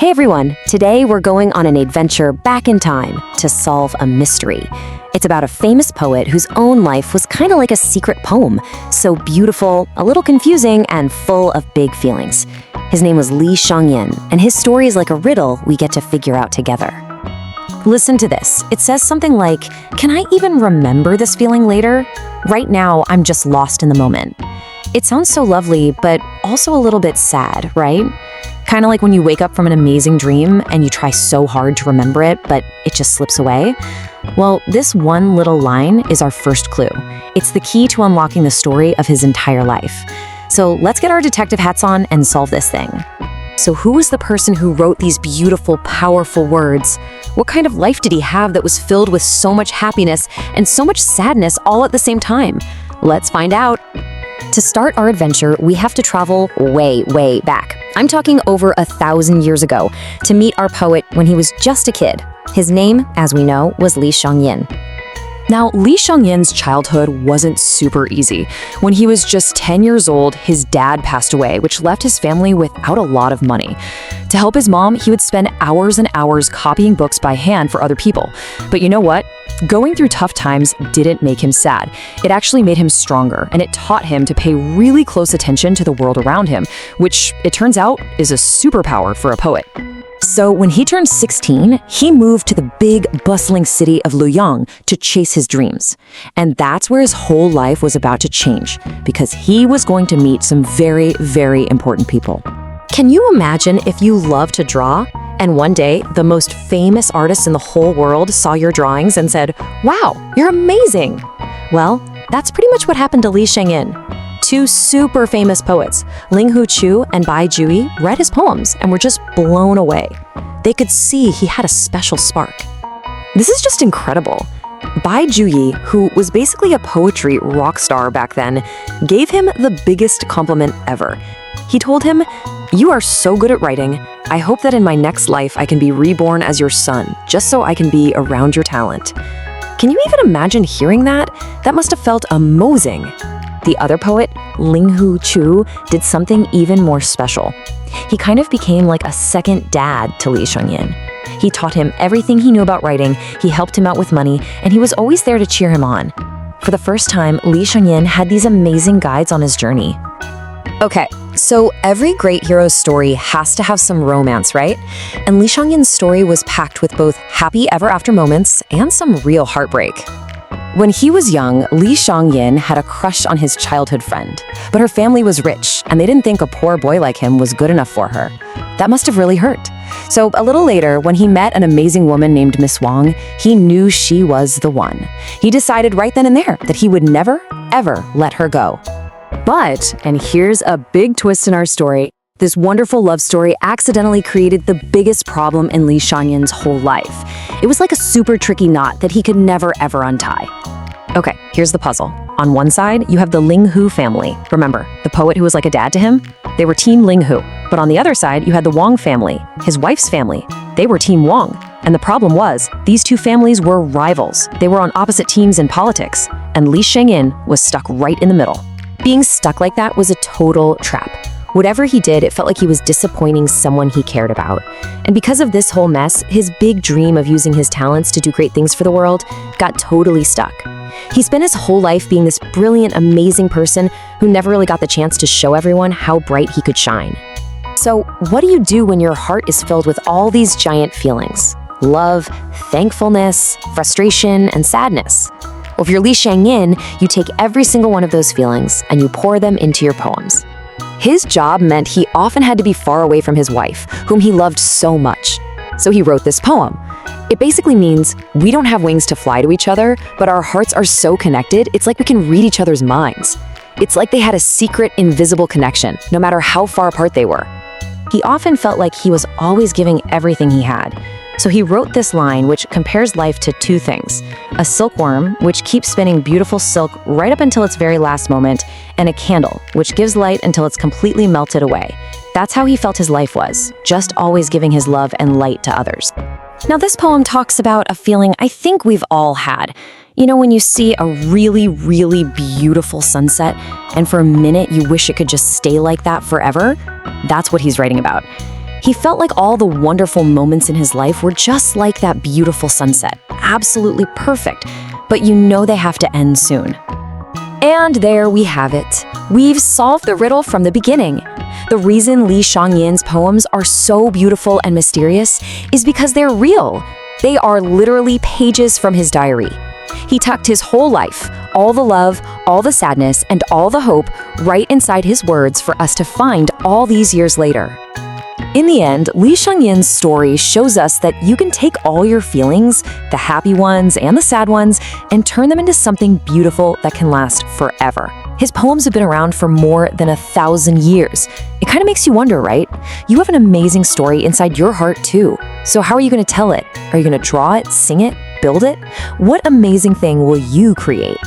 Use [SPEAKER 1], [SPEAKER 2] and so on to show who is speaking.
[SPEAKER 1] Hey everyone, today we're going on an adventure back in time to solve a mystery. It's about a famous poet whose own life was kind of like a secret poem, so beautiful, a little confusing, and full of big feelings. His name was Li Shangyin, and his story is like a riddle we get to figure out together. Listen to this. It says something like, "Can I even remember this feeling later? Right now, I'm just lost in the moment." It sounds so lovely, but also a little bit sad, right? Kind of like when you wake up from an amazing dream and you try so hard to remember it, but it just slips away. Well, this one little line is our first clue. It's the key to unlocking the story of his entire life. So let's get our detective hats on and solve this thing. So who was the person who wrote these beautiful, powerful words? What kind of life did he have that was filled with so much happiness and so much sadness all at the same time? Let's find out. To start our adventure, we have to travel way, way back. I'm talking over 1,000 years ago to meet our poet when he was just a kid. His name, as we know, was Li Shangyin. Now, Li Shangyin's childhood wasn't super easy. When he was just 10 years old, his dad passed away, which left his family without a lot of money. To help his mom, he would spend hours and hours copying books by hand for other people. But you know what? Going through tough times didn't make him sad. It actually made him stronger, and it taught him to pay really close attention to the world around him, which, it turns out, is a superpower for a poet. So when he turned 16, he moved to the big, bustling city of Luoyang to chase his dreams. And that's where his whole life was about to change, because he was going to meet some very, very important people. Can you imagine if you love to draw, and one day the most famous artist in the whole world saw your drawings and said, "Wow, you're amazing"? Well, that's pretty much what happened to Li Shangyin. Two super famous poets, Ling Chu and Bai Juyi, read his poems and were just blown away. They could see he had a special spark. This is just incredible. Bai Juyi, who was basically a poetry rock star back then, gave him the biggest compliment ever. He told him, "You are so good at writing. I hope that in my next life I can be reborn as your son, just so I can be around your talent." Can you even imagine hearing that? That must have felt amazing. The other poet, Ling Chu, did something even more special. He kind of became like a second dad to Li Shangyin. He taught him everything he knew about writing, he helped him out with money, and he was always there to cheer him on. For the first time, Li Shangyin had these amazing guides on his journey. Okay, so every great hero's story has to have some romance, right? And Li Shangyin's story was packed with both happy ever-after moments and some real heartbreak. When he was young, Li Shangyin had a crush on his childhood friend, but her family was rich, and they didn't think a poor boy like him was good enough for her. That must have really hurt. So a little later, when he met an amazing woman named Miss Wang, he knew she was the one. He decided right then and there that he would never, ever let her go. But, and here's a big twist in our story, this wonderful love story accidentally created the biggest problem in Li Shangyin's whole life. It was like a super tricky knot that he could never ever untie. Okay, here's the puzzle. On one side, you have the Ling family. Remember, the poet who was like a dad to him? They were Team Ling. But on the other side, you had the Wang family, his wife's family. They were Team Wang. And the problem was, these two families were rivals. They were on opposite teams in politics. And Li Shangyin was stuck right in the middle. Being stuck like that was a total trap. Whatever he did, it felt like he was disappointing someone he cared about. And because of this whole mess, his big dream of using his talents to do great things for the world got totally stuck. He spent his whole life being this brilliant, amazing person who never really got the chance to show everyone how bright he could shine. So, what do you do when your heart is filled with all these giant feelings? Love, thankfulness, frustration, and sadness. Well, if you're Li Shangyin, you take every single one of those feelings and you pour them into your poems. His job meant he often had to be far away from his wife, whom he loved so much. So he wrote this poem. It basically means we don't have wings to fly to each other, but our hearts are so connected, it's like we can read each other's minds. It's like they had a secret, invisible connection, no matter how far apart they were. He often felt like he was always giving everything he had. So he wrote this line which compares life to two things: a silkworm, which keeps spinning beautiful silk right up until its very last moment, and a candle, which gives light until it's completely melted away. That's how he felt his life was, just always giving his love and light to others. Now this poem talks about a feeling I think we've all had. You know, when you see a really, really beautiful sunset, and for a minute you wish it could just stay like that forever? That's what he's writing about. He felt like all the wonderful moments in his life were just like that beautiful sunset, absolutely perfect, but you know they have to end soon. And there we have it. We've solved the riddle from the beginning. The reason Li Shangyin's poems are so beautiful and mysterious is because they're real. They are literally pages from his diary. He tucked his whole life, all the love, all the sadness, and all the hope right inside his words for us to find all these years later. In the end, Li Shangyin's story shows us that you can take all your feelings, the happy ones and the sad ones, and turn them into something beautiful that can last forever. His poems have been around for more than 1,000 years. It kind of makes you wonder, right? You have an amazing story inside your heart too. So how are you going to tell it? Are you going to draw it, sing it, build it? What amazing thing will you create?